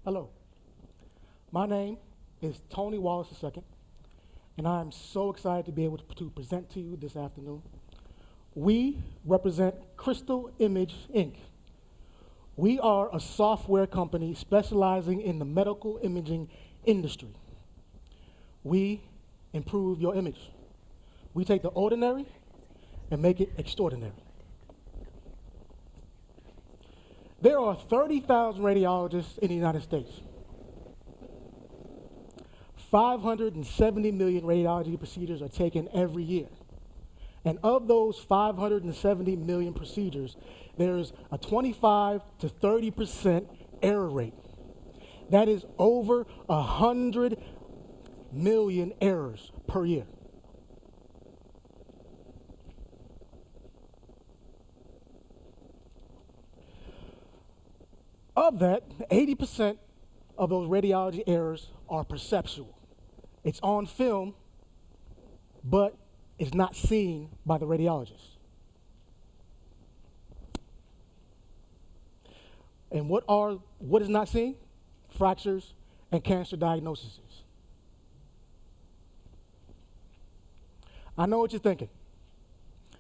Hello, my name is Tony Wallace II, and I'm so excited to be able to present to you this afternoon. We represent Crystal Image, Inc. We are a software company specializing in the medical imaging industry. We improve your image. We take the ordinary and make it extraordinary. There are 30,000 radiologists in the United States. 570 million radiology procedures are taken every year. And of those 570 million procedures, there's a 25 to 30% error rate. That is over 100 million errors per year. Of that, 80% of those radiology errors are perceptual. It's on film, but it's not seen by the radiologist. And what is not seen? Fractures and cancer diagnoses. I know what you're thinking.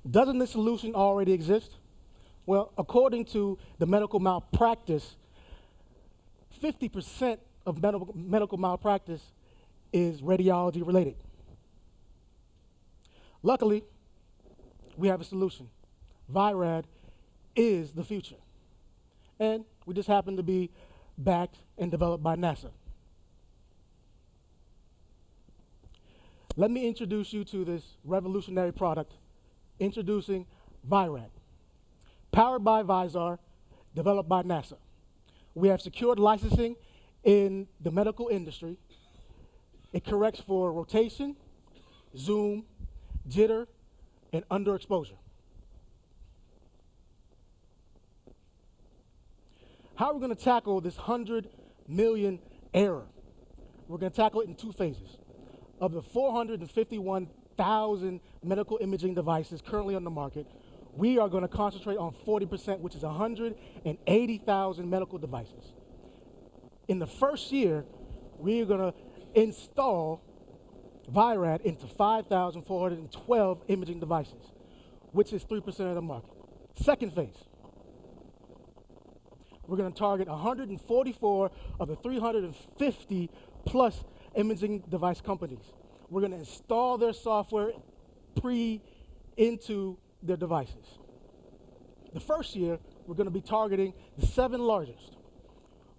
Doesn't this solution already exist? Well, according to the medical malpractice, 50% of medical malpractice is radiology related. Luckily, we have a solution. VIRAD is the future. And we just happen to be backed and developed by NASA. Let me introduce you to this revolutionary product, introducing VIRAD. Powered by Visar, developed by NASA. We have secured licensing in the medical industry. It corrects for rotation, zoom, jitter, and underexposure. How are we going to tackle this 100 million error? We're going to tackle it in two phases. Of the 451,000 medical imaging devices currently on the market, we are going to concentrate on 40%, which is 180,000 medical devices. In the first year, we are going to install VIRAD into 5,412 imaging devices, which is 3% of the market. Second phase, we're going to target 144 of the 350 plus imaging device companies. We're going to install their software into their devices. The first year, we're going to be targeting the 7 largest,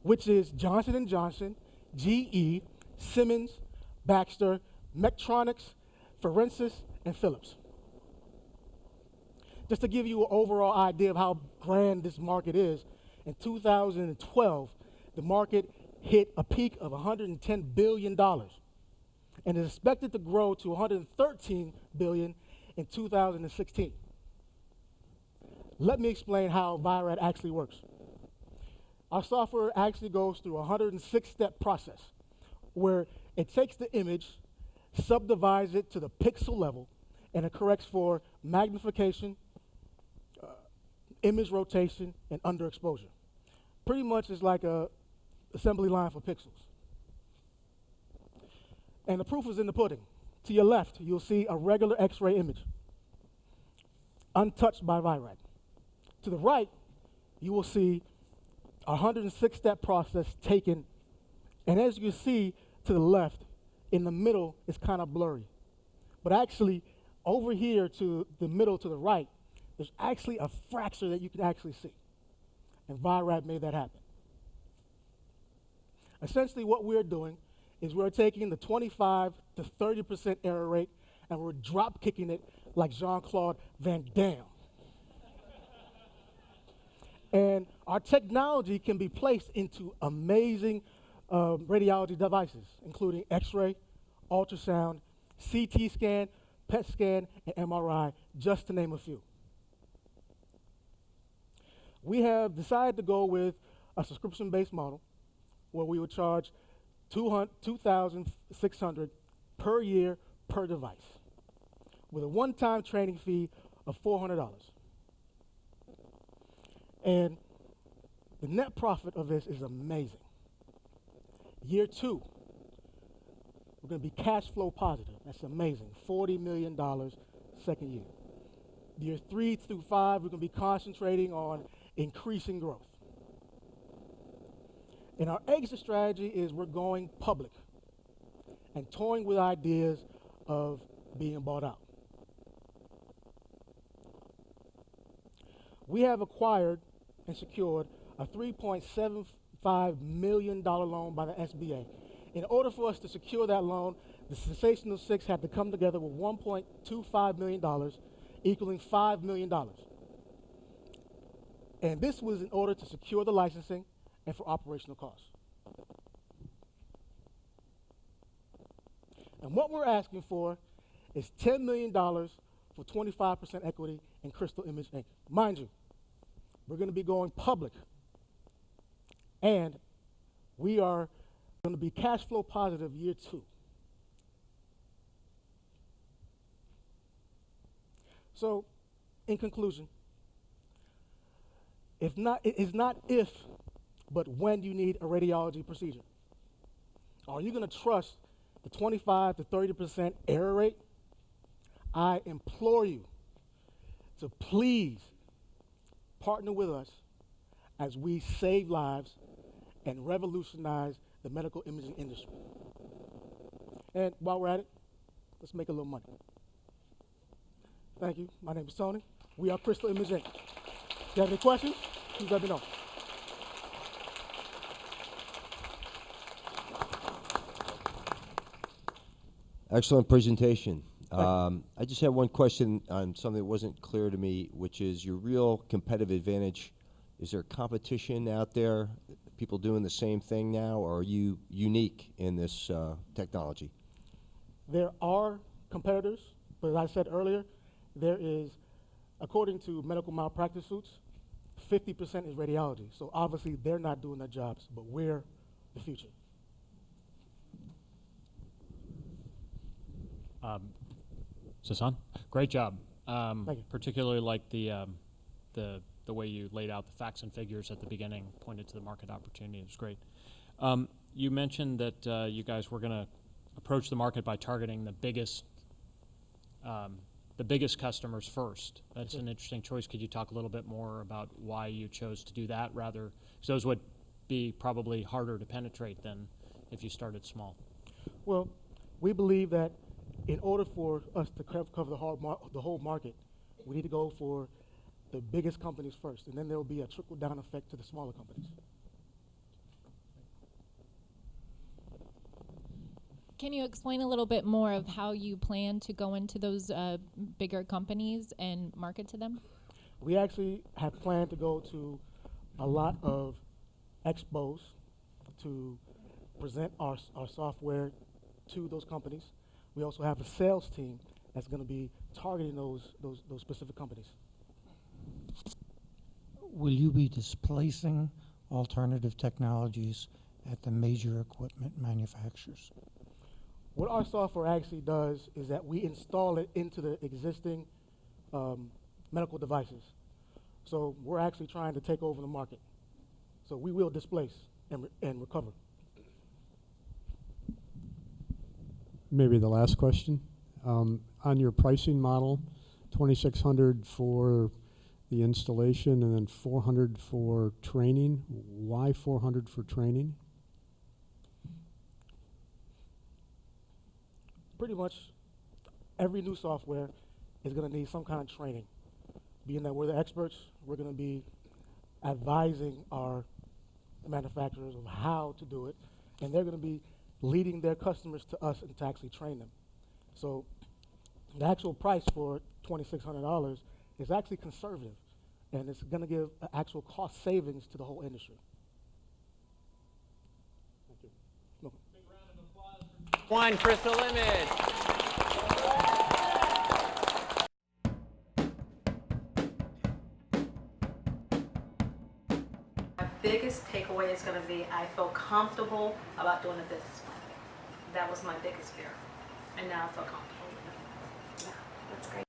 which is Johnson & Johnson, GE, Siemens, Baxter, Medtronic, Forensis, and Philips. Just to give you an overall idea of how grand this market is, in 2012, the market hit a peak of $110 billion and is expected to grow to $113 billion in 2016. Let me explain how VIRAD actually works. Our software actually goes through a 106-step process where it takes the image, subdivides it to the pixel level, and it corrects for magnification, image rotation, and underexposure. Pretty much it's like a assembly line for pixels. And the proof is in the pudding. To your left, you'll see a regular X-ray image, untouched by VIRAD. To the right, you will see a 106-step process taken, and as you see to the left, in the middle, it's kind of blurry. But actually, over here to the middle to the right, there's actually a fracture that you can actually see. And VIRAD made that happen. Essentially, what we're doing is we're taking the 25 to 30% error rate and we're drop kicking it like Jean-Claude Van Damme. And our technology can be placed into amazing radiology devices, including X-ray, ultrasound, CT scan, PET scan, and MRI, just to name a few. We have decided to go with a subscription-based model where we would charge $2,600 per year per device with a one-time training fee of $400. And the net profit of this is amazing. Year 2, we're going to be cash flow positive. That's amazing. $40 million second year. Year 3 through 5, we're going to be concentrating on increasing growth. And our exit strategy is we're going public and toying with ideas of being bought out. We have acquired and secured a $3.75 million loan by the SBA. In order for us to secure that loan, the Sensational Six had to come together with $1.25 million, equaling $5 million. And this was in order to secure the licensing and for operational costs. And what we're asking for is $10 million for 25% equity in Crystal Image Inc. Mind you, we're going to be going public, and we are going to be cash flow positive year 2. So, in conclusion, it's not if, but when you need a radiology procedure. Are you going to trust the 25 to 30% error rate? I implore you to please partner with us as we save lives and revolutionize the medical imaging industry. And while we're at it, let's make a little money. Thank you. My name is Tony. We are Crystal Imaging. If you have any questions, please let me know. Excellent presentation. I just have one question on something that wasn't clear to me, which is your real competitive advantage. Is there competition out there, people doing the same thing now, or are you unique in this technology? There are competitors, but as I said earlier, there is, according to medical malpractice suits, 50% is radiology. So obviously they're not doing their jobs, but we're the future. Sasan, great job. Thank you. Particularly like the way you laid out the facts and figures at the beginning, pointed to the market opportunity. It was great. You mentioned that you guys were going to approach the market by targeting the biggest customers first. That's an interesting choice. Could you talk a little bit more about why you chose to do that rather? Because those would be probably harder to penetrate than if you started small. Well, we believe that in order for us to cover the whole market, we need to go for the biggest companies first, and then there will be a trickle-down effect to the smaller companies. Can you explain a little bit more of how you plan to go into those bigger companies and market to them? We actually have planned to go to a lot of expos to present our software to those companies. We also have a sales team that's going to be targeting those specific companies. Will you be displacing alternative technologies at the major equipment manufacturers? What our software actually does is that we install it into the existing medical devices. So we're actually trying to take over the market. So we will displace and recover. Maybe the last question. On your pricing model, $2,600 for the installation and then $400 for training. Why $400 for training? Pretty much every new software is going to need some kind of training. Being that we're the experts, we're going to be advising our manufacturers of how to do it, and they're going to be leading their customers to us and to actually train them. So the actual price for $2,600 is actually conservative, and it's going to give actual cost savings to the whole industry. Thank you. No. Big round of applause for One Crystal Image. My biggest takeaway is going to be I feel comfortable about doing a business plan. That was my biggest fear, and now I feel comfortable with it. Yeah, that's great.